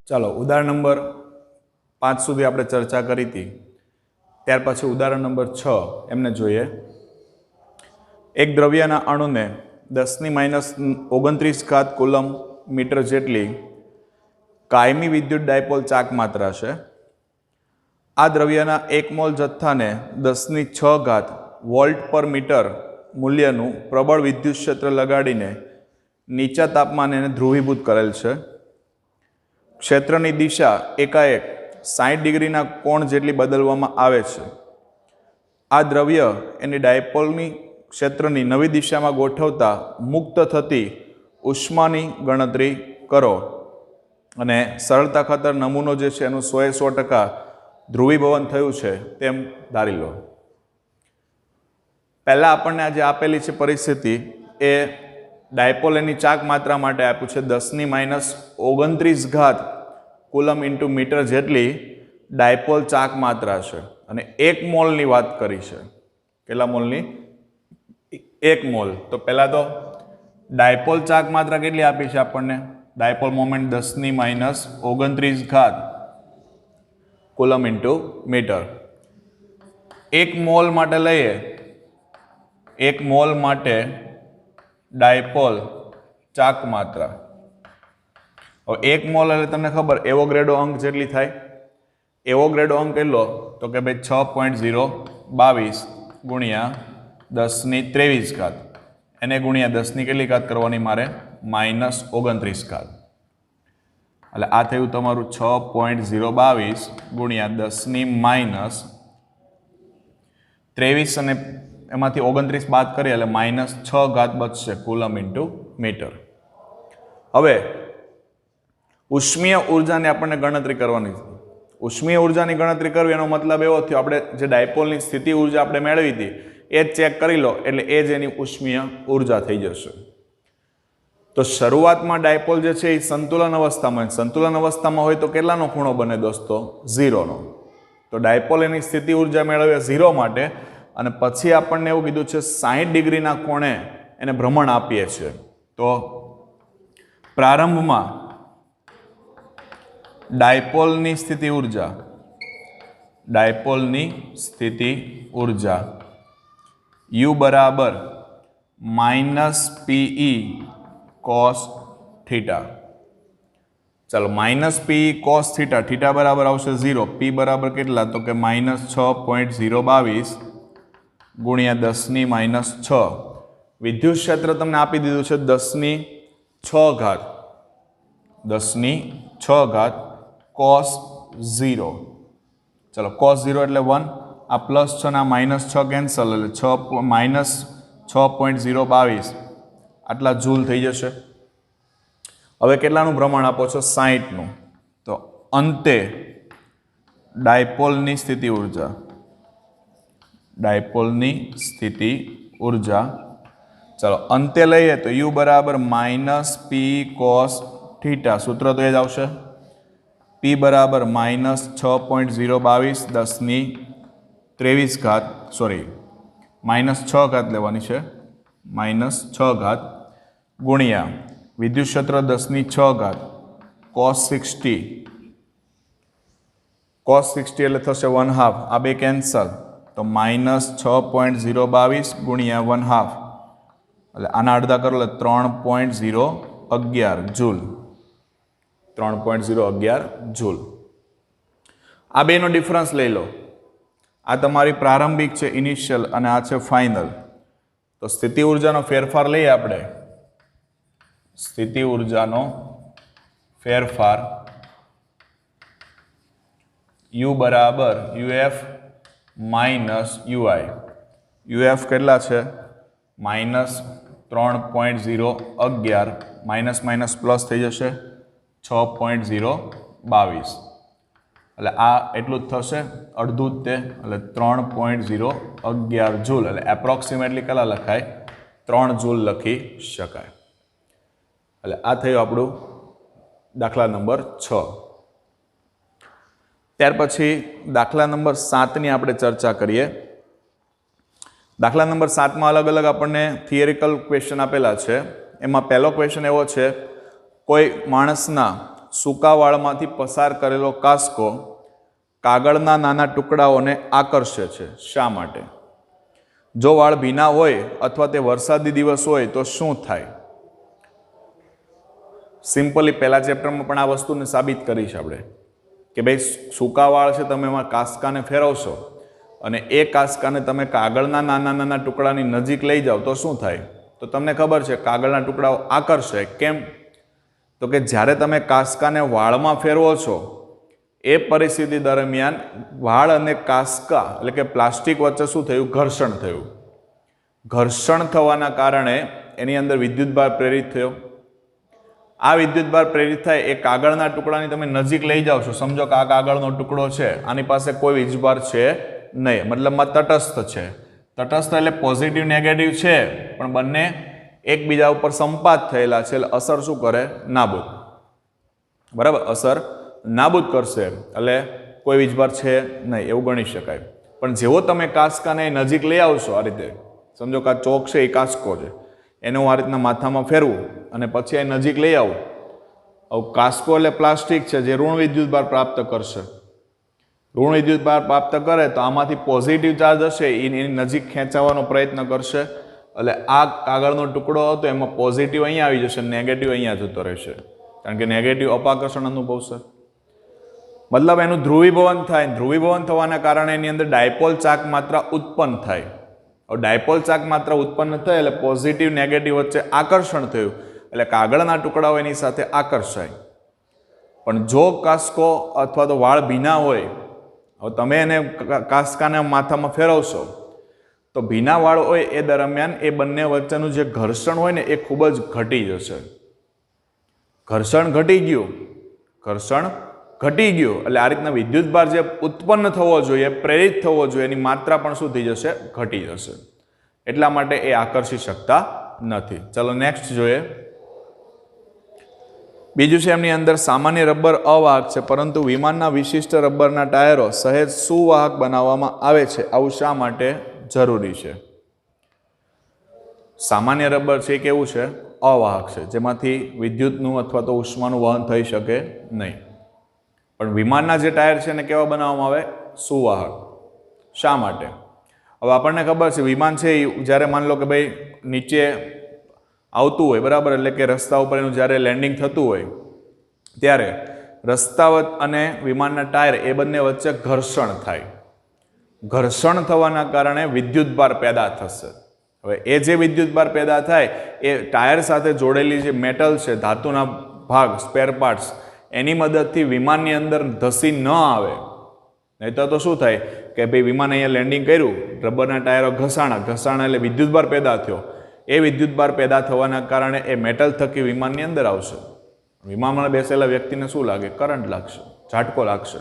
ચાલો ઉદાહરણ નંબર 5 સુધી આપણે ચર્ચા કરી હતી. ત્યાર પછી ઉદાહરણ નંબર 6 એમને જોઈએ. એક દ્રવ્યના અણુને 10⁻29 કુલમ મીટર જેટલી કાયમી વિદ્યુત ડાયપોલ ચાક માત્રા છે. આ દ્રવ્યના 1 મોલ જથ્થાને 10⁶ વોલ્ટ પર મીટર મૂલ્યનું પ્રબળ વિદ્યુત ક્ષેત્ર લગાડીને નીચા તાપમાને એને ધ્રુવીભૂત કરેલ છે. ક્ષેત્રની દિશા એકાએક 60 ડિગ્રીના કોણ જેટલી બદલવામાં આવે છે. આ દ્રવ્ય એની ડાયપોલની ક્ષેત્રની નવી દિશામાં ગોઠવતા મુક્ત થતી ઉષ્માની ગણતરી કરો અને સરળતા ખાતર નમૂનો જે છે એનું 100% ધ્રુવીભવન થયું છે તેમ ધારી લો. પહેલાં આપણને આજે આપેલી છે પરિસ્થિતિ એ ડાયપોલ એની ચાક માત્રા માટે આપ્યું છે 10⁻29 કુલમ ઇન્ટુ મીટર જેટલી ડાયપોલ ચાક માત્રા છે અને 1 મોલની વાત કરી છે. કેટલા મોલની? 1 મોલ. તો પહેલાં તો ડાયપોલ ચાક માત્રા કેટલી આપી છે આપણને? Dipole moment 10⁻29 coulomb into metre. 1 mole માટે લઈએ, 1 મોલ માટે ડાયપોલ ચાક માત્રા. હવે 1 મોલ એટલે તમને ખબર એવોગ્રેડો અંક જેટલી થાય. એવોગ્રેડો અંક કેટલો? તો કે ભાઈ 6.022 ગુણ્યા 10⁻23 એને ગુણ્યા 10ની કેટલી ઘાત કરવાની મારે? -29. એટલે આ થયું તમારું 6.022 ગુણ્યા 10⁻23 અને એમાંથી 29 બાદ કરીએ એટલે -6 બચશે કુલમ ઇન્ટુ મીટર. હવે ઉષ્મીય ઉર્જાની આપણને ગણતરી કરવાની છે. ઉષ્મીય ઉર્જાની ગણતરી કરવી એનો મતલબ એવો થયો આપણે જે ડાયપોલની સ્થિતિ ઉર્જા આપણે મેળવી હતી એ જ ચેક કરી લો એટલે એ જ એની ઉષ્મીય ઉર્જા થઈ જશે. તો શરૂઆતમાં ડાયપોલ જે છે એ સંતુલન અવસ્થામાં હોય તો કેટલાનો ખૂણો બને દોસ્તો? 0નો. તો ડાયપોલ એની સ્થિતિ ઉર્જા મેળવે 0 માટે અને પછી આપણને એવું કીધું છે 60 ડિગ્રીના કોણે એને ભ્રમણ આપીએ છીએ. તો પ્રારંભમાં ડાયપોલની સ્થિતિ ઉર્જા U બરાબર -Pe cos થીટા. ચાલો -Pe cos થીટા, થીટા બરાબર આવશે 0. P બરાબર કેટલા? તો કે -6.022 ગુણ્યા 10⁻6. વિદ્યુત ક્ષેત્ર તમને આપી દીધું છે 10⁶ cos 0. ચલો cos 0 એટલે 1. આ પ્લસ 6 ના -6 કેન્સલ એટલે -6.022 આટલા જૂલ થઈ જશે. હવે કેટલાનું ભ્રમણ આપો છો? 60નું. તો અંતે ડાયપોલની સ્થિતિ ઉર્જા ચલો અંતે લઈએ તો U બરાબર -P cos થીટા. સૂત્ર તો એ જ આવશે. P બરાબર -6.022 10⁻23 સોરી -6 લેવાની છે. -6 ગુણ્યા વિદ્યુત ક્ષેત્ર 10⁶ cos 60. cos 60 એટલે થશે 1/2. આ બે કેન્સલ તો -6.022 ગુણ્યા 1/2 એટલે આના અડધા કરો એટલે 3.011 જૂલ. 3.011 જૂલ. આ બેનો ડિફરન્સ લઈ લો. આ તમારી પ્રારંભિક છે ઇનિશિયલ અને આ છે ફાઇનલ. તો સ્થિતિ ઉર્જાનો ફેરફાર લઈએ આપણે. સ્થિતિ ઉર્જાનો ફેરફાર U બરાબર UF -UI. UF કેટલા છે? -3.011 માઇનસ પ્લસ થઈ જશે 6.022 એટલે આ એટલું જ થશે, અડધું જ તે એટલે 3.011 જૂલ. એટલે એપ્રોક્સિમેટલી કેટલા લખાય? 3 જૂલ લખી શકાય. એટલે આ થયું આપણું દાખલા નંબર 6. ત્યાર પછી દાખલા નંબર 7ની આપણે ચર્ચા કરીએ. દાખલા નંબર 7માં અલગ અલગ આપણને થિયરિકલ ક્વેશ્ચન આપેલા છે. એમાં પહેલો ક્વેશ્ચન એવો છે, કોઈ માણસના સૂકા વાળમાંથી પસાર કરેલો કાસ્કો કાગળના નાના ટુકડાઓને આકર્ષે છે. શા માટે? જો વાળ ભીના હોય અથવા તે વરસાદી દિવસ હોય તો શું થાય? સિમ્પલી પહેલા ચેપ્ટરમાં પણ આ વસ્તુને સાબિત કરી છે આપણે કે ભાઈ સૂકા વાળ છે, તમે એમાં કાસ્કાને ફેરવશો અને એ કાસ્કાને તમે કાગળના નાના નાના ટુકડાની નજીક લઈ જાઓ તો શું થાય? તો તમને ખબર છે કાગળના ટુકડાઓ આકર્ષે. કેમ? તો કે જ્યારે તમે કાસ્કાને વાળમાં ફેરવો છો એ પરિસ્થિતિ દરમિયાન વાળ અને કાસ્કા એટલે કે પ્લાસ્ટિક વચ્ચે શું થયું? ઘર્ષણ થયું. ઘર્ષણ થવાના કારણે એની અંદર વિદ્યુતભાર પ્રેરિત થયો. આ વિદ્યુતભાર પ્રેરિત થાય એ કાગળના ટુકડાની તમે નજીક લઈ જાઓ છો. સમજો કે આ કાગળનો ટુકડો છે, આની પાસે કોઈ વીજભાર છે નહીં, મતલબમાં તટસ્થ છે. તટસ્થ એટલે પોઝિટિવ નેગેટિવ છે પણ બંને એકબીજા ઉપર સંપાત થયેલા છે, એટલે અસર શું કરે? નાબૂદ. બરાબર, અસર નાબૂદ કરશે, એટલે કોઈ વીજભાર છે નહીં એવું ગણી શકાય. પણ જેવો તમે કાસ્કાને નજીક લઈ આવશો, આ રીતે સમજો કે આ ચોક છે એ કાસ્કો છે, એને હું આ રીતના માથામાં ફેરવું અને પછી એ નજીક લઈ આવું. હવે કાસ્કો એટલે પ્લાસ્ટિક છે જે ઋણ વિદ્યુતભાર પ્રાપ્ત કરશે. ઋણ વિદ્યુતભાર પ્રાપ્ત કરે તો આમાંથી પોઝિટિવ ચાર્જ હશે એની નજીક ખેંચાવવાનો પ્રયત્ન કરશે, એટલે આ કાગળનો ટુકડો હતો એમાં પોઝિટિવ અહીંયા આવી જશે, નેગેટિવ અહીંયા જતો રહેશે, કારણ કે નેગેટિવ અપાકર્ષણ અનુભવશે. મતલબ એનું ધ્રુવીભવન થાય. ધ્રુવીભવન થવાના કારણે એની અંદર ડાયપોલ ચાક માત્રા ઉત્પન્ન થાય. હવે ડાયપોલ ચાક માત્રા ઉત્પન્ન થાય એટલે પોઝિટિવ નેગેટિવ વચ્ચે આકર્ષણ થયું, એટલે કાગળના ટુકડાઓ એની સાથે આકર્ષાય. પણ જો કાસ્કો અથવા તો વાળ ભીના હોય, હવે તમે એને કાસ્કાને માથામાં ફેરવશો તો ભીના વાળ હોય એ દરમિયાન એ બંને વચ્ચેનું જે ઘર્ષણ હોય ને એ ખૂબ જ ઘટી જશે. ઘર્ષણ ઘટી ગયું એટલે આ રીતના વિદ્યુતભાર જે ઉત્પન્ન થવો જોઈએ, પ્રેરિત થવો જોઈએ, એની માત્રા પણ શું થઈ જશે? ઘટી જશે. એટલા માટે એ આકર્ષી શકતા નથી. ચલો નેક્સ્ટ જોઈએ. બીજું છે એમની અંદર સામાન્ય રબર અવાહક છે, પરંતુ વિમાનના વિશિષ્ટ રબરના ટાયરો સહેજ સુવાહક બનાવવામાં આવે છે. આવું શા માટે જરૂરી છે? સામાન્ય રબર છે એ કેવું છે? અવાહક છે, જેમાંથી વિદ્યુતનું અથવા તો ઉષ્માનું વહન થઈ શકે નહીં. પણ વિમાનના જે ટાયર છે એને કેવા બનાવવામાં આવે? સુવાહક. શા માટે? હવે આપણને ખબર છે વિમાન છે એ જ્યારે માની લો કે ભાઈ નીચે આવતું હોય, બરાબર, એટલે કે રસ્તા ઉપર એનું જ્યારે લેન્ડિંગ થતું હોય ત્યારે રસ્તા અને વિમાનના ટાયર એ બંને વચ્ચે ઘર્ષણ થાય. ઘર્ષણ થવાના કારણે વિદ્યુતભાર પેદા થશે. હવે એ જે વિદ્યુતભાર પેદા થાય એ ટાયર સાથે જોડેલી જે મેટલ છે, ધાતુના ભાગ, સ્પેર પાર્ટ્સ, એની મદદથી વિમાનની અંદર ધસી ન આવે. નહીંતર તો શું થાય કે ભાઈ વિમાન અહીંયા લેન્ડિંગ કર્યું, રબરના ટાયરો ઘસાણા એટલે વિદ્યુતભાર પેદા થયો. એ વિદ્યુતભાર પેદા થવાના કારણે એ મેટલ થકી વિમાનની અંદર આવશે. વિમાનમાં બેસેલા વ્યક્તિને શું લાગે? કરંટ લાગશે, ઝાટકો લાગશે.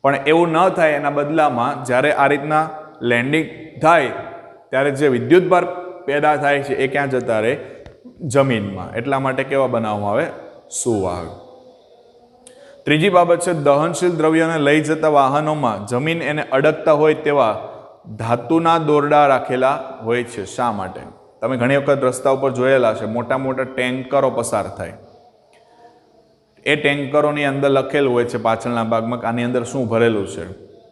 પણ એવું ન થાય, એના બદલામાં જ્યારે આ રીતના લેન્ડિંગ થાય ત્યારે જે વિદ્યુતભાર પેદા થાય છે એ ક્યાં જતા રહે? જમીનમાં. એટલા માટે કેવા બનાવવામાં આવે? સુવાહક. ત્રીજી બાબત છે દહનશીલ દ્રવ્યોને લઈ જતા વાહનોમાં જમીન એને અડકતા હોય તેવા ધાતુના દોરડા રાખેલા હોય છે. શા માટે? તમે ઘણી વખત રસ્તા ઉપર જોયેલા છે, મોટા મોટા ટેન્કરો પસાર થાય. એ ટેન્કરોની અંદર લખેલું હોય છે પાછળના ભાગમાં કે આની અંદર શું ભરેલું છે.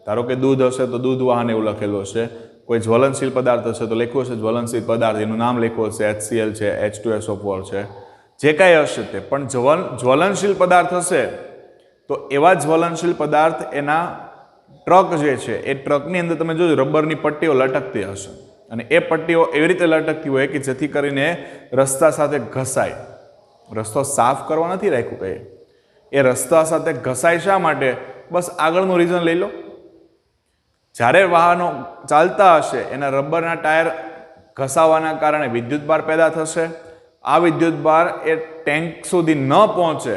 ધારો કે દૂધ હશે તો દૂધ વાહન એવું લખેલું હશે, કોઈ જ્વલનશીલ પદાર્થ હશે તો લખ્યું હશે જ્વલનશીલ પદાર્થ, એનું નામ લખ્યું હશે HCl છે, H2SO4 છે, જે કાંઈ હશે તે. પણ જ્વલનશીલ પદાર્થ હશે તો એવા જ્વલનશીલ પદાર્થ એના ટ્રક જે છે એ ટ્રકની અંદર તમે જોજો રબરની પટ્ટીઓ લટકતી હશે, અને એ પટ્ટીઓ એવી રીતે લટકતી હોય કે જેથી કરીને રસ્તા સાથે ઘસાય. રસ્તો સાફ કરવા નથી રાખ્યું કંઈ, એ રસ્તા સાથે ઘસાય. શા માટે? બસ આગળનું રીઝન લઈ લો. જ્યારે વાહનો ચાલતા હશે એના રબરના ટાયર ઘસાવાના કારણે વિદ્યુતભાર પેદા થશે. આ વિદ્યુતભાર એ ટેન્ક સુધી ન પહોંચે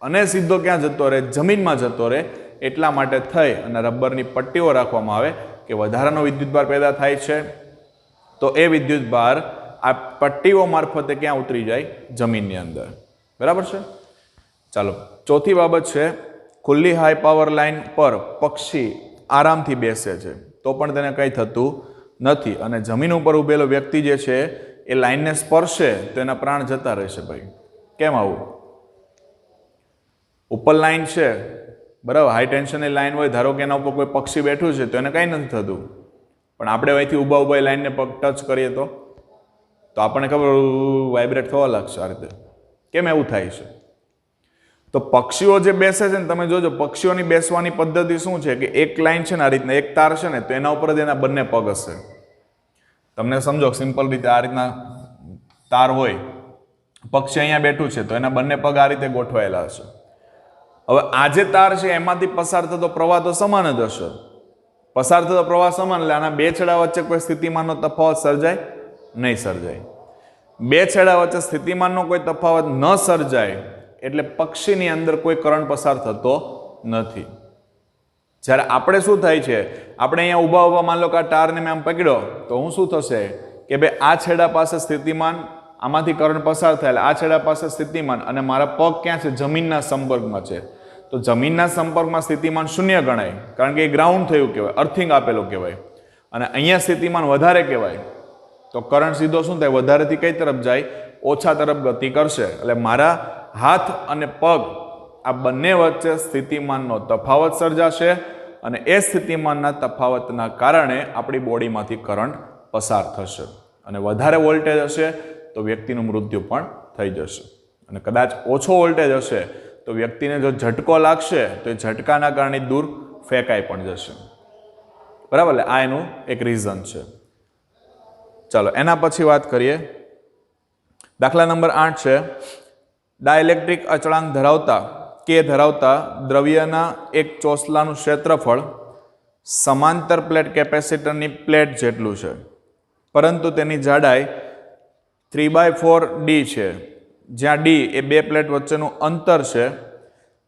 અને સીધો ક્યાં જતો રહે? જમીનમાં જતો રહે. એટલા માટે થઈ અને રબરની પટ્ટીઓ રાખવામાં આવે કે વધારાનો વિદ્યુતભાર પેદા થાય છે તો એ વિદ્યુતભાર આ પટ્ટીઓ મારફતે ક્યાં ઉતરી જાય? જમીનની અંદર. બરાબર છે? ચાલો, ચોથી બાબત છે ખુલ્લી હાઈ પાવર લાઇન પર પક્ષી આરામથી બેસે છે તો પણ તેને કંઈ થતું નથી, અને જમીન ઉપર ઉભેલો વ્યક્તિ જે છે એ લાઇનને સ્પર્શે તો એના પ્રાણ જતા રહેશે. ભાઈ કેમ આવું? ઉપર લાઈન છે બરાબર, હાઈ ટેન્શનની લાઈન હોય, ધારો કે એના ઉપર કોઈ પક્ષી બેઠું છે તો એને કંઈ નથી થતું, પણ આપણે અહીંથી ઊભા ઊભા લાઈનને પગ ટચ કરીએ તો આપણને ખબર વાઇબ્રેટ થવા લાગશે આ રીતે. કેમ એવું થાય છે? તો પક્ષીઓ જે બેસે છે ને, તમે જોજો પક્ષીઓની બેસવાની પદ્ધતિ શું છે કે એક લાઈન છે ને આ રીતના, એક તાર છે ને તો એના ઉપર જ એના બંને પગ હશે. તમને સમજો સિમ્પલ રીતે આ રીતના તાર હોય, પક્ષી અહીંયા બેઠું છે તો એના બંને પગ આ રીતે ગોઠવાયેલા હશે. હવે આ જે તાર છે એમાંથી પસાર થતો પ્રવાહ તો સમાન જ હશે. પસાર થતો પ્રવાહ સમાન એટલે આના બે છેડા વચ્ચે કોઈ સ્થિતિમાનનો તફાવત સર્જાય નહીં સર્જાય. બે છેડા વચ્ચે સ્થિતિમાનનો કોઈ તફાવત ન સર્જાય એટલે પક્ષીની અંદર કોઈ કરંટ પસાર થતો નથી. જ્યારે આપણે શું થાય છે, આપણે અહીંયા ઊભા ઊભા માન લો કે આ ટારને મેં આમ પકડ્યો તો હું શું થશે કે ભાઈ આ છેડા પાસે સ્થિતિમાન, આમાંથી કરંટ પસાર થાય એટલે આ છેડા પાસે સ્થિતિમાન, અને મારા પગ ક્યાં છે? જમીનના સંપર્કમાં છે. તો જમીનના સંપર્કમાં સ્થિતિમાન શૂન્ય ગણાય, કારણ કે એ ગ્રાઉન્ડ થયું કહેવાય, અર્થિંગ આપેલું કહેવાય. અને અહીંયા સ્થિતિમાન વધારે કહેવાય, તો કરંટ સીધો શું થાય? વધારેથી કઈ તરફ જાય? ઓછા તરફ ગતિ કરશે. એટલે મારા હાથ અને પગ આ બંને વચ્ચે સ્થિતિમાનનો તફાવત સર્જાશે, અને એ સ્થિતિમાનના તફાવતના કારણે આપણી બોડીમાંથી કરંટ પસાર થશે, અને વધારે વોલ્ટેજ હશે તો વ્યક્તિનું મૃત્યુ પણ થઈ જશે. અને કદાચ ઓછો વોલ્ટેજ હશે તો વ્યક્તિને જો ઝટકો લાગશે તો એ ઝટકાના કારણે દૂર ફેંકાઈ પણ જશે. બરાબર, એટલે આ એનું એક રીઝન છે. ચાલો એના પછી વાત કરીએ. દાખલા નંબર 8 છે, ડાયઇલેક્ટ્રિક અચળાંક ધરાવતા કે ધરાવતા દ્રવ્યના એક ચોસલાનું ક્ષેત્રફળ સમાંતર પ્લેટ કેપેસિટરની પ્લેટ જેટલું છે, પરંતુ તેની જાડાઈ 3/4 d છે, જ્યાં d એ બે પ્લેટ વચ્ચેનું અંતર છે.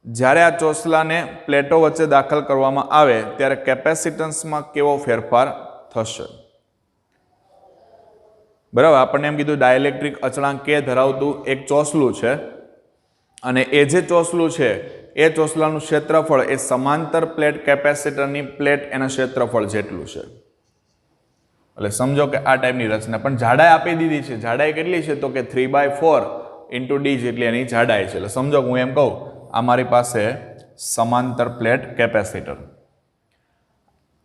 જ્યારે આ ચોસલાને પ્લેટો વચ્ચે દાખલ કરવામાં આવે ત્યારે કેપેસિટન્સમાં કેવો ફેરફાર થશે? બરાબર, આપણને એમ કીધું ડાયઇલેક્ટ્રિક અચળાંક કે ધરાવતું એક ચોસલું છે, અને એ જે ચોસલું છે એ ચોસલાનું ક્ષેત્રફળ એ સમાંતર પ્લેટ કેપેસિટરની પ્લેટ એના ક્ષેત્રફળ જેટલું છે. એટલે સમજો કે આ ટાઈપની રચના, પણ જાડાઈ આપી દીધી છે. જાડાઈ કેટલી છે? તો કે 3/4 × d જેટલી એની જાડાઈ છે. એટલે સમજો હું એમ કહું, આ મારી પાસે સમાંતર પ્લેટ કેપેસિટર,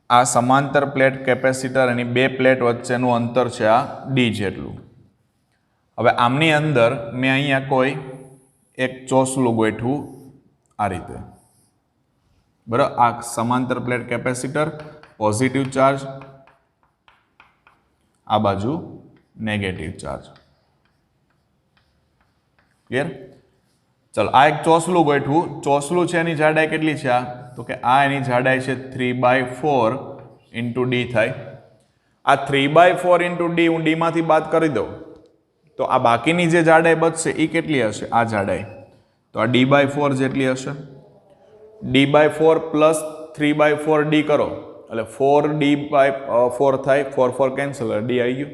આ સમાંતર પ્લેટ કેપેસિટર એની બે પ્લેટ વચ્ચેનું અંતર છે આ d જેટલું. હવે આમની અંદર મેં અહીંયા કોઈ એક ચોસલું ગોઠવું આ રીતે. બરાબર, આ સમાંતર પ્લેટ કેપેસિટર, પોઝિટિવ ચાર્જ, આ બાજુ નેગેટિવ ચાર્જ. ક્લિયર? ચલો આ એક ચોસલું ગોઠવું. ચોસલું છે એની જાડાઈ કેટલી છે? આ તો કે આ એની જાડાઈ છે 3/4 × d થાય. આ 3/4 × d હું d માંથી બાદ કરી દઉં તો આ બાકીની જે જાડાઈ બચશે એ કેટલી હશે? આ જાડાઈ, તો આ d/4 જેટલી હશે. d/4 પ્લસ 3/4 d કરો એટલે 4d/4 થાય. 4 4 કેન્સલ, d આવી ગયું.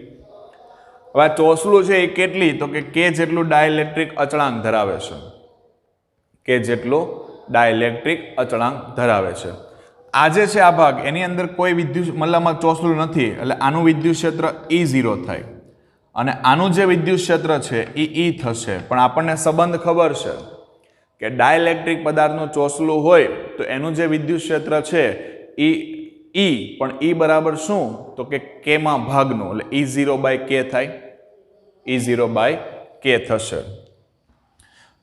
હવે આ ચોસલું છે એ કેટલી? તો કે k જેટલું ડાયઇલેક્ટ્રિક અચળાંક ધરાવે છે. કે જેટલો ડાયઇલેક્ટ્રિક અચળાંક ધરાવે છે. આ જે છે આ ભાગ, એની અંદર કોઈ વિદ્યુત મતલબમાં ચોસલું નથી, એટલે આનું વિદ્યુત ક્ષેત્ર E0 થાય, અને આનું જે વિદ્યુત ક્ષેત્ર છે એ E થશે. પણ આપણને સંબંધ ખબર છે કે ડાયઇલેક્ટ્રિક પદાર્થનું ચોસલું હોય તો એનું જે વિદ્યુત ક્ષેત્ર છે એ E, પણ E બરાબર શું? તો કે k માં ભાગનું, એટલે E0/k થાય. E0/k થશે.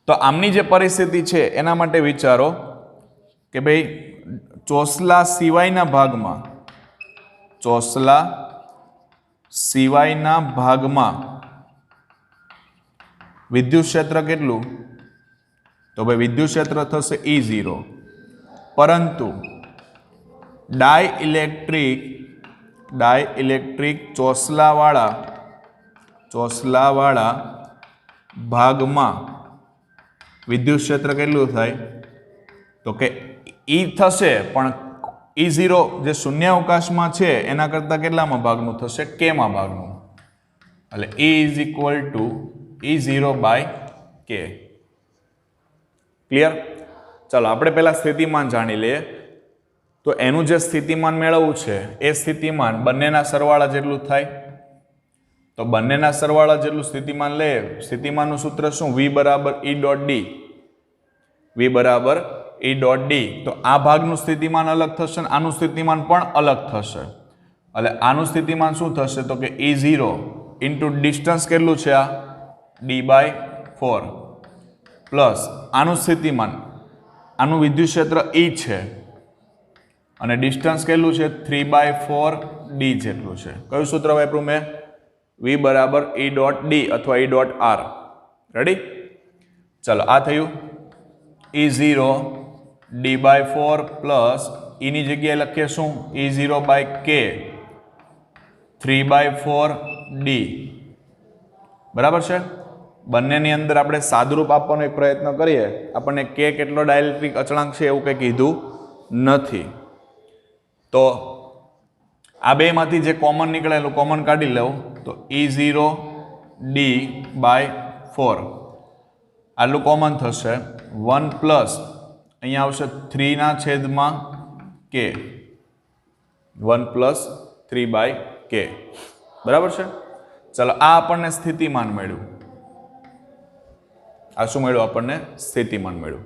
તો આમની જે પરિસ્થિતિ છે એના માટે વિચારો કે ભાઈ ચોસલા સિવાયના ભાગમાં, ચોસલા સિવાયના ભાગમાં વિદ્યુત ક્ષેત્ર કેટલું? તો ભાઈ વિદ્યુત ક્ષેત્ર થશે E0, પરંતુ ડાયઇલેક્ટ્રિક ચોસલાવાળા ભાગમાં વિદ્યુત ક્ષેત્ર કેટલું થાય? તો કે E થશે, પણ E0 જે શૂન્યાવકાશમાં છે એના કરતાં કેટલામાં ભાગનું થશે? k માં ભાગનું. એટલે E = E0/k. ક્લિયર? ચાલો આપણે પહેલા સ્થિતિમાન જાણી લઈએ. તો એનું જે સ્થિતિમાન મેળવવું છે એ સ્થિતિમાન બંનેના સરવાળા જેટલું થાય. તો બંનેના સરવાળા જેટલું સ્થિતિમાન લે. સ્થિતિમાનનું સૂત્ર શું? V = E.D. V બરાબર E ડોટ ડી. તો આ ભાગનું સ્થિતિમાન અલગ થશે, આનું સ્થિતિમાન પણ અલગ થશે. એટલે આનું સ્થિતિમાન શું થશે તો કે E0 ઇન્ટુ ડિસ્ટન્સ કેટલું છે આ D/4 પ્લસ આનું સ્થિતિમાન, આનું વિદ્યુત ક્ષેત્ર E છે અને ડિસ્ટન્સ કેટલું છે 3/4 D જેટલું છે. કયું સૂત્ર વાપર્યું મેં? V બરાબર E ડોટ ડી અથવા E ડોટ આર. રેડી? ચલો આ થયું E0 D/4 પ્લસ એની જગ્યાએ લખીએ શું E0/K 3/4 D. બરાબર છે. બંનેની અંદર આપણે સાદુરૂપ આપવાનો એક પ્રયત્ન કરીએ. આપણને K કેટલો ડાઇલેક્ટ્રિક અચળાંક છે એવું કંઈ કીધું નથી. તો આ બેમાંથી જે કોમન નીકળેલું કોમન કાઢી લઉં તો E0 D/4 આટલું કોમન થશે 1 પ્લસ અહીંયા આવશે 3/K 1 પ્લસ 3/K. બરાબર છે. ચાલો આ આપણને સ્થિતિમાન મળ્યું. આ શું મળ્યું? આપણને સ્થિતિમાન મળ્યું.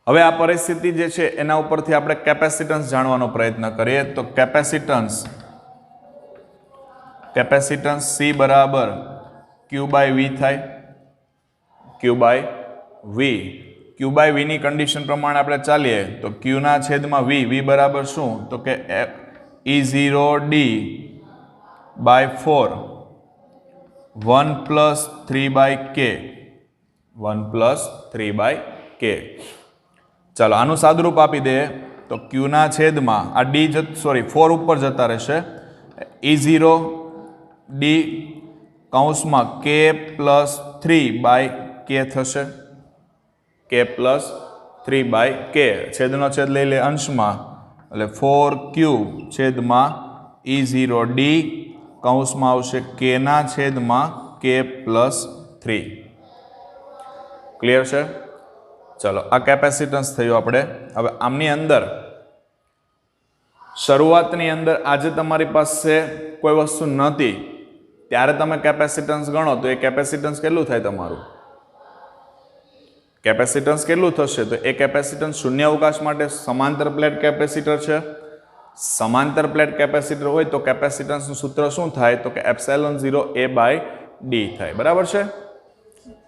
હવે આ પરિસ્થિતિ જે છે એના ઉપરથી આપણે કેપેસિટન્સ જાણવાનો પ્રયત્ન કરીએ. તો કેપેસિટન્સ C બરાબર Q/V થાય. Q/V ની કન્ડિશન પ્રમાણે આપણે ચાલીએ તો Q ના છેદમાં V બરાબર શું તો કે E0 D/4 1 plus 3/K 1 plus 3/K. ચાલો આનું સાદુરૂપ આપી દે તો Q ના છેદમાં આ D 4 ઉપર જતા રહેશે. E0 D કૌંસમાં K પ્લસ 3/K થશે. K પ્લસ 3/K છેદનો છેદ લઈ લે અંશમાં એટલે 4Q છેદમાં E0 D કૌંસમાં આવશે K ના છેદમાં K પ્લસ 3. ક્લિયર છે? ચલો આ કેપેસિટન્સ થયું આપણે. હવે આમની અંદર શરૂઆતની અંદર આજે તમારી પાસે કોઈ વસ્તુ નહોતી ત્યારે તમે કેપેસિટન્સ ગણો તો એ કેપેસિટન્સ કેટલું થાય તમારું? કેપેસિટન્સ કેટલું થશે? તો એ કેપેસિટન્સ શૂન્ય અવકાશ માટે સમાંતર પ્લેટ કેપેસિટર છે. સમાંતર પ્લેટ કેપેસિટર હોય તો કેપેસિટન્સનું સૂત્ર શું થાય તો કે ε0A/D થાય. બરાબર છે.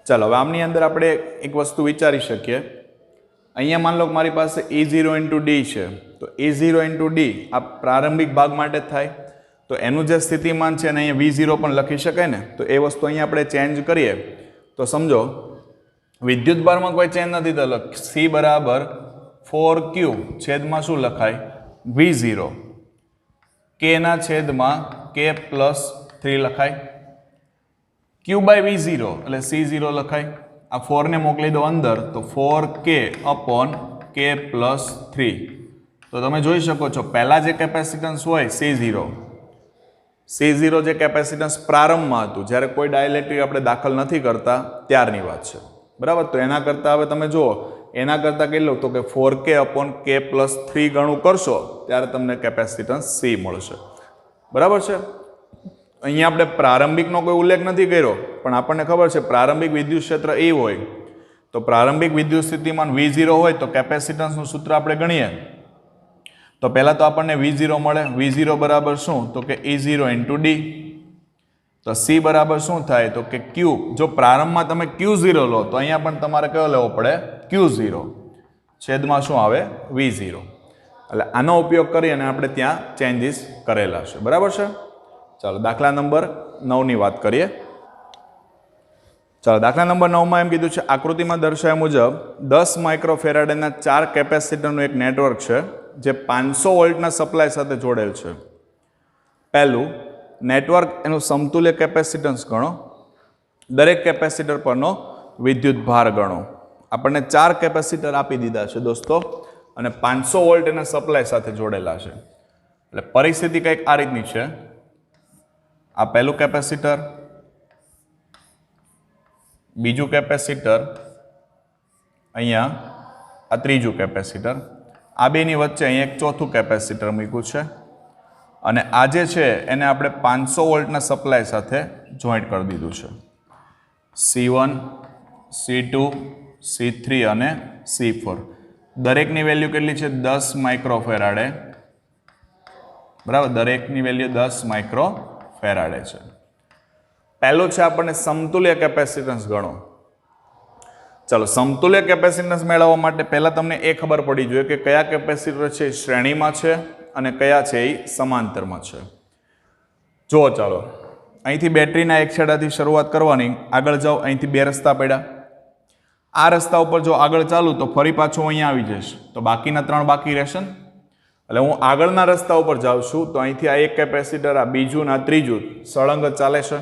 ચાલો હવે આમની અંદર આપણે એક વસ્તુ વિચારી શકીએ. અહીંયા માન લો કે મારી પાસે E0 ઇન્ટુ D છે તો E0 ઇન્ટુ D આ પ્રારંભિક ભાગ માટે થાય તો એનું જે સ્થિતિમાન છે એને અહીંયા V0 પણ લખી શકાય ને. તો એ વસ્તુ અહીંયા આપણે ચેન્જ કરીએ તો સમજો વિદ્યુત ભારમાં કોઈ ચેન્જ નથી થતો. C બરાબર 4Q છેદમાં શું લખાય V0 K ના છેદમાં K પ્લસ 3 લખાય. Q/V0 એટલે C0 લખાય. આ 4 ને મોકલી દો અંદર તો 4K અપોન K પ્લસ 3. તો તમે જોઈ શકો છો પહેલા જે કેપેસિટન્સ હોય C0 જે કેપેસિટન્સ પ્રારંભમાં હતું જ્યારે કોઈ ડાઇલેક્ટ્રિક આપણે દાખલ નથી કરતા ત્યારની વાત છે. બરાબર. તો એના કરતાં હવે તમે જુઓ એના કરતાં કેટલું તો કે 4K અપોન K પ્લસ 3 ગણું કરશો ત્યારે તમને કેપેસિટન્સ C મળશે. બરાબર છે. અહીંયા આપણે પ્રારંભિકનો કોઈ ઉલ્લેખ નથી કર્યો પણ આપણને ખબર છે પ્રારંભિક વિદ્યુત ક્ષેત્ર E હોય તો પ્રારંભિક વિદ્યુત સ્થિતિમાન V0 હોય તો કેપેસિટન્સનું સૂત્ર આપણે ગણીએ તો પહેલાં તો આપણને V0 મળે. V0 બરાબર શું તો કે E0 ઇન્ટુ D. તો C બરાબર શું થાય તો કે Q. જો પ્રારંભમાં તમે Q0 લો તો અહીંયા પણ તમારે કયો લેવો પડે Q0 છેદમાં શું આવે V0. એટલે આનો ઉપયોગ કરી અને આપણે ત્યાં ચેન્જીસ કરેલા છે. બરાબર છે. ચાલો દાખલા નંબર 9ની વાત કરીએ. ચાલો દાખલા નંબર 9માં એમ કીધું છે આકૃતિમાં દર્શાવ્યા મુજબ 10 માઇક્રોફેરાડેના 4 કેપેસિટરનું એક નેટવર્ક છે જે 500 વોલ્ટના સપ્લાય સાથે જોડેલ છે. પહેલું નેટવર્ક એનું સમતુલ્ય કેપેસિટન્સ ગણો. દરેક કેપેસિટર પરનો વિદ્યુત ભાર ગણો. આપણને 4 કેપેસિટર આપી દીધા છે દોસ્તો અને 500 વોલ્ટ એના સપ્લાય સાથે જોડેલા છે. એટલે પરિસ્થિતિ કંઈક આ રીતની છે. આ પહેલું કેપેસિટર, બીજું કેપેસિટર, અહીંયા આ ત્રીજું કેપેસિટર, આ બેની વચ્ચે અહીંયા એક ચોથું કેપેસિટર મૂક્યું છે અને આ જે છે એને આપણે 500 વોલ્ટના સપ્લાય સાથે જોઈન્ટ કરી દીધું છે. C1, C2, C3 અને C4 દરેકની વેલ્યુ કેટલી છે 10 માઇક્રોફેરાડે બરાબર દરેકની વેલ્યુ 10 માઇક્રોફેરાડે છે પહેલું છે આપણને સમતુલ્ય કેપેસિટન્સ ગણો ચલો સમતુલ્ય કેપેસિટન્સ મેળવવા માટે પહેલા તમને એ ખબર પડી જોઈએ કે કયા કેપેસિટર છે એ શ્રેણીમાં છે અને કયા છે એ સમાંતરમાં છે જુઓ ચાલો અહીંથી બેટરીના એક છેડાથી શરૂઆત કરવાની આગળ જાઓ અહીંથી બે રસ્તા પડ્યા આ રસ્તા ઉપર જો આગળ ચાલું તો ફરી પાછું અહીંયા આવી જઈશ તો બાકીના 3 બાકી રહેશે ને એટલે હું આગળના રસ્તા ઉપર જાઉં છું તો અહીંથી આ એક કેપેસિટર આ બીજું ને આ ત્રીજું સળંગ ચાલે છે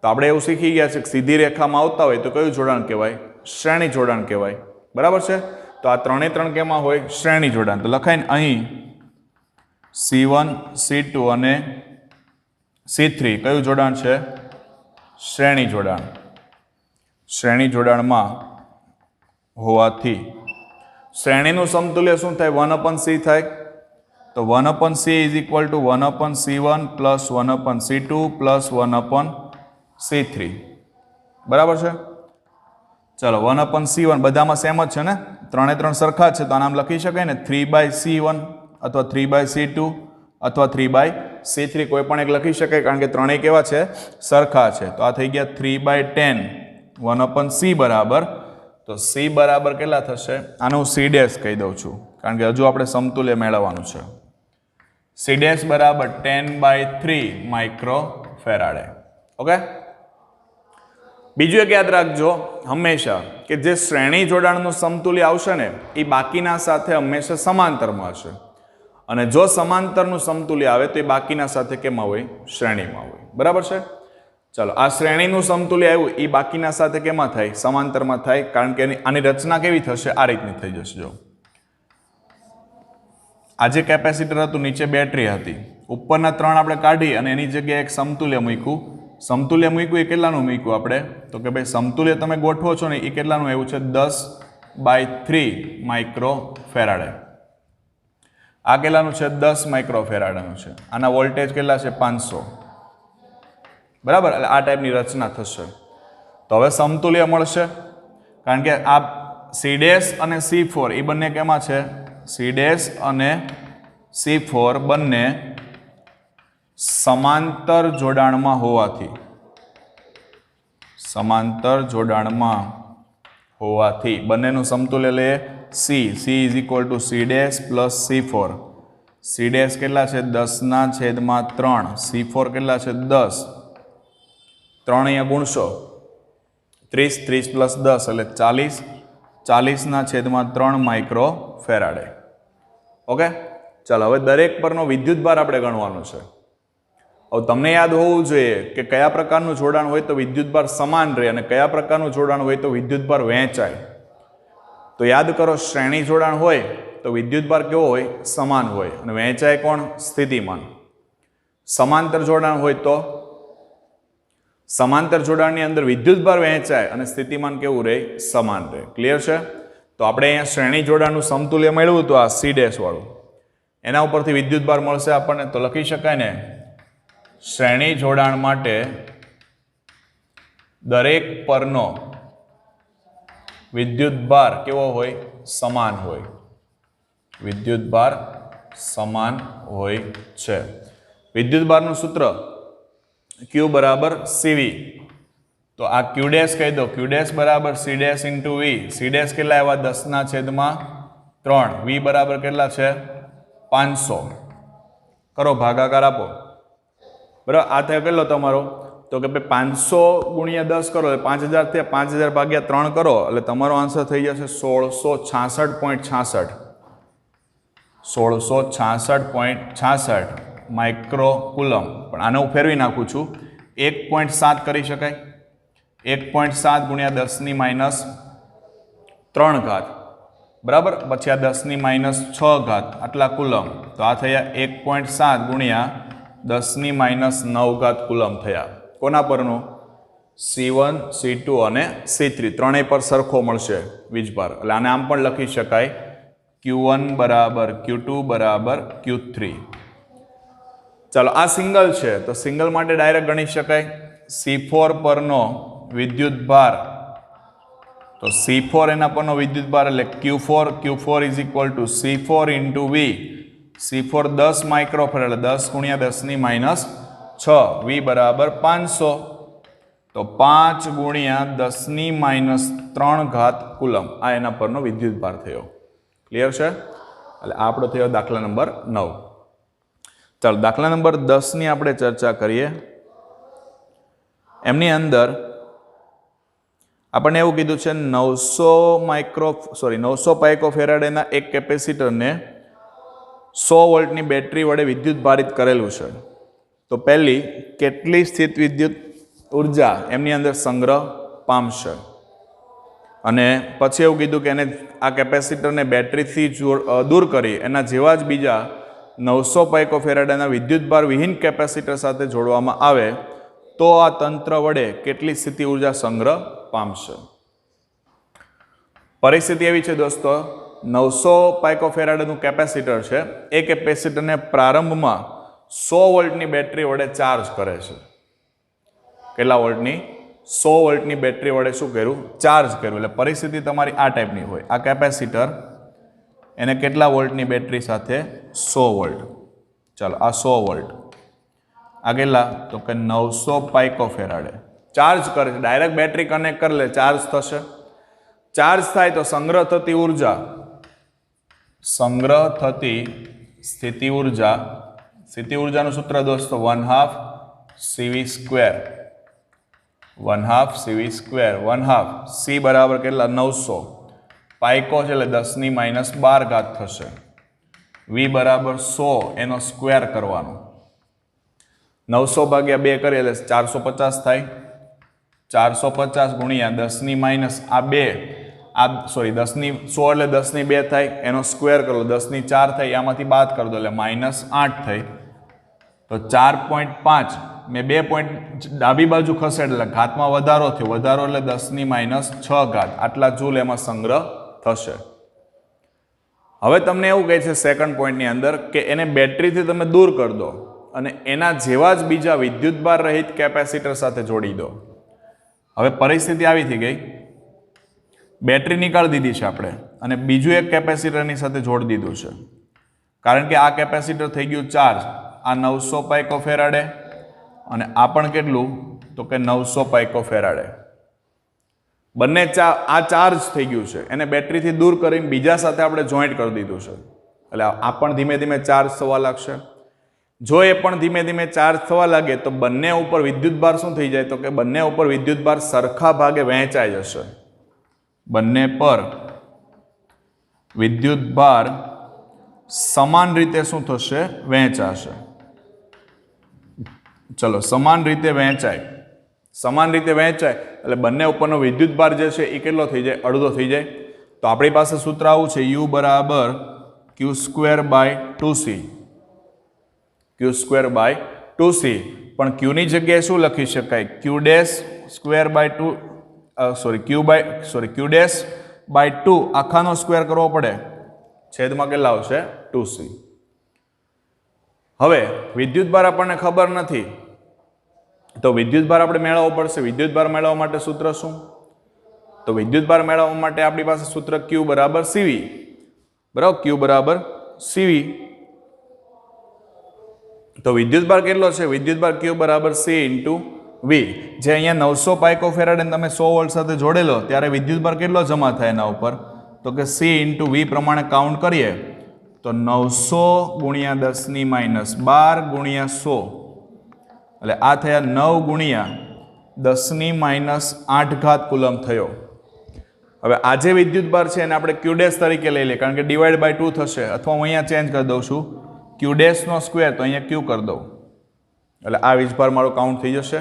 તો આપણે એવું શીખી ગયા છે કે સીધી રેખામાં આવતા હોય તો કયું જોડાણ કહેવાય શ્રેણી જોડાણ કહેવાય બરાબર છે તો આ 3 કેમાં હોય શ્રેણી જોડાણ તો લખાઈને અહીં C1 C2 અને C3 કયું જોડાણ છે શ્રેણી જોડાણ શ્રેણી જોડાણમાં હોવાથી શ્રેણીનું સમતુલ્ય શું થાય 1/c થાય તો 1/c is equal to 1/c1 plus 1/c2 plus 1/c3 બરાબર છે ચલો 1/c1 બધામાં સેમ જ છે ને 3 સરખા છે તો આ નામ લખી શકાય ને 3/c1 અથવા 3/c2 અથવા 3/c3 કોઈ પણ એક લખી શકાય કારણ કે ત્રણેય કેવા છે સરખા છે તો આ થઈ ગયા 3/10 1/c બરાબર તો c બરાબર કેટલા થશે આને હું c ડેશ કહી દઉં છું કારણ કે હજુ આપણે સમતુલ્ય મેળવવાનું છે c ડેશ બરાબર 10/3 માઇક્રોફેરાડે ઓકે બીજું એક યાદ રાખજો હંમેશા કે જે શ્રેણી જોડાણનું સમતુલ્ય આવશે ને એ બાકીના સાથે હંમેશા સમાંતરમાં હશે અને જો સમાંતરનું સમતુલ્ય આવે તો એ બાકીના સાથે કેમાં હોય શ્રેણીમાં હોય બરાબર છે ચલો આ શ્રેણીનું સમતુલ્ય આવ્યું એ બાકીના સાથે કેમાં થાય સમાંતરમાં થાય કારણ કે આની રચના કેવી થશે આ રીતની થઈ જશે જો આ જે કેપેસિટર હતું નીચે બેટરી હતી ઉપરના 3 આપણે કાઢી અને એની જગ્યાએ એક સમતુલ્ય મૂક્યું એ કેટલાનું મૂક્યું આપણે તો કે ભાઈ સમતુલ્ય તમે ગોઠવો છો ને એ કેટલાનું આવ્યું છે 10/3 માઇક્રોફેરાડે આ કેટલાનું છે 10 માઇક્રોફેરાડેનું છે આના વોલ્ટેજ કેટલા છે 500 બરાબર એટલે આ ટાઈપની રચના થશે તો હવે સમતુલ્ય મળશે કારણ કે આ C ડેશ અને C4 એ બંને કેમાં છે C ડેશ અને C4 બંને સમાંતર જોડાણમાં હોવાથી બંનેનું સમતુલ્ય લઈએ C is equal to C dash plus C4 C dash કેટલા છે 10/3 C4 કેટલા છે 10 3 અહીંયા ગુણશો 30 પ્લસ 10 એટલે 40/3 માઇક્રોફેરાડે ઓકે ચાલો હવે દરેક પરનો વિદ્યુતભાર આપણે ગણવાનો છે હવે તમને યાદ હોવું જોઈએ કે કયા પ્રકારનું જોડાણ હોય તો વિદ્યુતભાર સમાન રહે અને કયા પ્રકારનું જોડાણ હોય તો વિદ્યુતભાર વહેંચાય તો યાદ કરો શ્રેણી જોડાણ હોય તો વિદ્યુતભાર કેવો હોય સમાન હોય અને વહેંચાય કોણ સ્થિતિમાન સમાંતર જોડાણ હોય તો સમાંતર જોડાણની અંદર વિદ્યુતભાર વહેંચાય અને સ્થિતિમાન કેવું રહે સમાન રહે ક્લિયર છે તો આપણે અહીંયા શ્રેણી જોડાણનું સમતુલ્ય મેળવ્યું તો આ C ડેશ વાળું એના ઉપરથી વિદ્યુતભાર મળશે આપણને તો લખી શકાય ને શ્રેણી જોડાણ માટે દરેક પરનો વિદ્યુતભાર કેવો હોય સમાન હોય વિદ્યુતભાર સમાન હોય છે વિદ્યુતભારનું સૂત્ર Q બરાબર CV તો આ Q ડેશ કહી દો Q ડેશ બરાબર C dash into V C dash કેટલા આવ્યા 10/3 V બરાબર કેટલા છે 500 કરો ભાગાકાર આપો બરાબર આ થયો કેટલો તમારો તો કે ભાઈ 500 ગુણ્યા 10 કરો એટલે 5000 થયા 5000 ભાગ્યા 3 કરો એટલે તમારો આન્સર થઈ જશે 1666.66 1666.66 માઇક્રોકુલમ પણ આને હું ફેરવી નાખું છું 1.7 કરી શકાય 1.7 ગુણ્યા 10⁻³ બરાબર પછી આ 10⁻6 આટલા કુલમ તો આ થયા 1.7 ગુણ્યા 10⁻9 કુલમ થયા કોના પરનો C1 C2 અને C3 ત્રણેય પર સરખો મળશે વીજભાર એટલે આને આમ પણ લખી શકાય Q1 બરાબર Q2 બરાબર Q3 ચાલો આ સિંગલ છે તો સિંગલ માટે ડાયરેક્ટ ગણી શકાય C4 પરનો વિદ્યુતભાર તો C4 એના પરનો વિદ્યુતભાર એટલે Q4 is equal to C4 into V. C4 10 microfarad એટલે 10 ગુણ્યા 10 ની -6 V બરાબર 500. તો 5 ગુણ્યા 10 ની -3 કુલમ આ એના પરનો વિદ્યુતભાર થયો. ક્લિયર છે? એટલે આપણો થયો દાખલા નંબર 9. ચાલો દાખલા નંબર 10 ની આપણે ચર્ચા કરીએ. એમની અંદર આપણને એવું કીધું છે 900 પાઇકોફેરાડેના એક કેપેસિટરને 100 વોલ્ટની બેટરી વડે વિદ્યુત ભારિત કરેલું છે. તો પહેલી કેટલી સ્થિત વિદ્યુત ઉર્જા એમની અંદર સંગ્રહ પામશે, અને પછી એવું કીધું કે એને આ કેપેસિટરને બેટરીથી દૂર કરી એના જેવા જ બીજા 900 પાઇકોફેરાડેના વિદ્યુતભાર વિહીન કેપેસિટર સાથે જોડવામાં આવે તો આ તંત્ર વડે કેટલી સ્થિતિ ઉર્જા સંગ્રહ પામશે. પરિસ્થિતિ એવી છે દોસ્તો, 900 પાઇકોફેરાડનું કેપેસિટર છે. એ કેપેસિટરને પ્રારંભમાં 100 વોલ્ટની બેટરી વડે ચાર્જ કરે છે. કેટલા વોલ્ટની? 100 વોલ્ટની બેટરી વડે શું કર્યું? ચાર્જ કર્યું. એટલે પરિસ્થિતિ તમારી આ ટાઈપની હોય. આ કેપેસિટર એને કેટલા વોલ્ટની બેટરી સાથે? 100 વોલ્ટ. ચાલો આ 100 વોલ્ટ, આ કેટલા? તો કે 900 પાઇકોફેરાડે ચાર્જ કરે છે. ડાયરેક્ટ બેટરી કનેક્ટ કરી લે, ચાર્જ થશે. ચાર્જ થાય તો સંગ્રહ થતી ઉર્જા, સંગ્રહ થતી સ્થિતિ ઉર્જા, સ્થિતિ ઉર્જાનું સૂત્ર દોસ્તો 1/2 CV². 1/2 CV². 1/2 C બરાબર કેટલા? 900. પાઇકો છે એટલે 10 ની -12 થશે. V બરાબર 100 એનો સ્ક્વેર કરવાનો. 900 ભાગ્યા 2 કરીએ એટલે 450 થાય. 450 ગુણ્યા 10 ની માઇનસ આ 2, આ સોરી 10 ની 100 એટલે 10 ની 2 થાય, એનો સ્ક્વેર કરો 10 ની 4 થાય, આમાંથી બાદ કરી દો એટલે -8 થઈ. તો 4.5 મેં 2 પોઈન્ટ ડાબી બાજુ ખસેડ એટલે ઘાતમાં વધારો થયો. વધારો એટલે 10 ની -6 આટલા જૂલ એમાં સંગ્રહ થશે. હવે તમને એવું કહે છે સેકન્ડ પોઈન્ટની અંદર કે એને બેટરીથી તમે દૂર કરી દો અને એના જેવા જ બીજા વિદ્યુતભાર રહિત કેપેસિટર સાથે જોડી દો. હવે પરિસ્થિતિ આવી થઈ ગઈ, બેટરી નીકાળી દીધી છે આપણે અને બીજું એક કેપેસિટરની સાથે જોડી દીધું છે. કારણ કે આ કેપેસિટર થઈ ગયું ચાર્જ. આ 900 પાઇકોફેરાડે અને આ પણ કેટલું? તો કે 900 પાઇકોફેરાડે. બંને આ ચાર્જ થઈ ગયું છે, એને બેટરીથી દૂર કરીને બીજા સાથે આપણે જોઈન્ટ કરી દીધું છે. એટલે આ પણ ધીમે ધીમે ચાર્જ થવા લાગશે. જો એ પણ ધીમે ધીમે ચાર્જ થવા લાગે તો બંને ઉપર વિદ્યુતભાર શું થઈ જાય? તો કે બંને ઉપર વિદ્યુતભાર સરખા ભાગે વહેંચાઈ જશે. બંને પર વિદ્યુતભાર સમાન રીતે શું થશે? વહેંચાશે. ચલો સમાન રીતે વહેંચાય. સમાન રીતે વહેંચાય એટલે બંને ઉપરનો વિદ્યુતભાર જે છે એ કેટલો થઈ જાય? અડધો થઈ જાય. તો આપણી પાસે સૂત્ર આવું છે U બરાબર Q²/2C. Q²/2C. પણ Q ની જગ્યાએ શું લખી શકાય? Q'/2 આખાનો સ્ક્વેર કરવો પડે, છેદમાં કેટલા આવશે? 2C. હવે વિદ્યુતભાર આપણને ખબર નથી તો વિદ્યુતભાર આપણે મેળવવો પડશે. વિદ્યુતભાર મેળવવા માટે સૂત્ર શું? તો વિદ્યુતભાર મેળવવા માટે આપણી પાસે સૂત્ર Q બરાબર CV. બરાબર, Q બરાબર CV. તો વિદ્યુતભાર કેટલો છે? વિદ્યુતભાર Q બરાબર C ઇન્ટુ V. જે અહીંયા 900 પાઇકોફેરાડ તમે 100 વોલ્ટ સાથે જોડેલો ત્યારે વિદ્યુતભાર કેટલો જમા થાય એના ઉપર? તો કે C ઇન્ટુ V પ્રમાણે કાઉન્ટ કરીએ તો 900 ગુણ્યા 10 ની -12 ગુણ્યા 100 એટલે આ થયા 9 ગુણ્યા 10 ની -8 કુલમ થયો. હવે આ જે વિદ્યુતભાર છે એને આપણે Q' તરીકે લઈ લઈએ કારણ કે ડિવાઈડ બાય 2 થશે, અથવા હું અહીંયા ચેન્જ કરી દઉં છું Q' નો સ્ક્વેર, તો અહીંયા Q કરી દઉં એટલે આ વીજભાર મારો કાઉન્ટ થઈ જશે.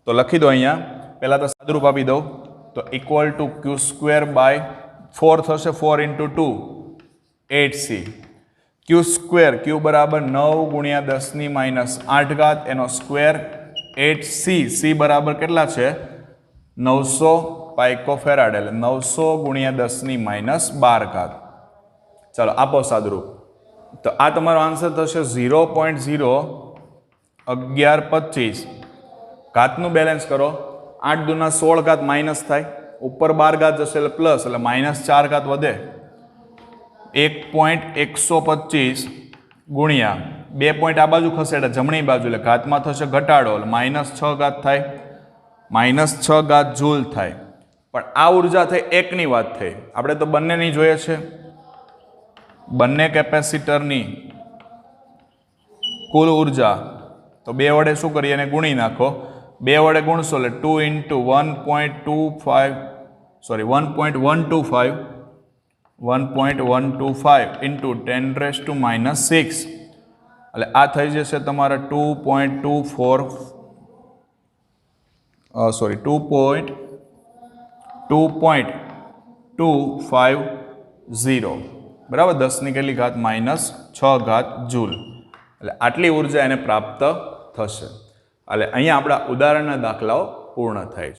તો લખી દો અહીંયા, પહેલાં તો સાદુરૂપ આપી દઉં તો ઇક્વલ ટુ Q²/4 થશે. 4 ઇન્ટુ 2 8C. Q² Q બરાબર 9 ગુણ્યા 10 ની -8 એનો સ્ક્વેર 8C. C બરાબર કેટલા છે? 900 પાઇકોફેરાડ એટલે 900 ગુણ્યા 10 ની -12. ચાલો આપો સાદુરૂપ. તો આ તમારો આન્સર થશે 0.01125. ઘાતનું બેલેન્સ કરો, 8 દુના 16 ઘાત માઇનસ થાય ઉપર 12 ઘાત જશે એટલે પ્લસ એટલે -4 ઘાત વધે 1.125 ગુણ્યા 2 પોઈન્ટ આ બાજુ ખસેડે જમણી બાજુ એટલે ઘાતમાં થશે ઘટાડો એટલે -6 ઘાત થાય -6 ઘાત જૂલ થાય. પણ આ ઉર્જા થઈ એકની વાત થઈ, આપણે તો બંનેની જોઈએ છે. બંને કેપેસિટરની કુલ ઉર્જા તો 2 વડે શું કરીએ એને ગુણી નાખો. 2 વડે ગુણશો એટલે 2 into 1.125 into 10⁻⁶ એટલે આ થઈ જશે તમારા 2.250 બરાબર. 10 ની ઘાત -6 ઘાત જૂલ એટલે આટલી ઉર્જા એને પ્રાપ્ત થશે. એટલે અહીંયા આપણા ઉદાહરણના દાખલાઓ પૂર્ણ થાય છે.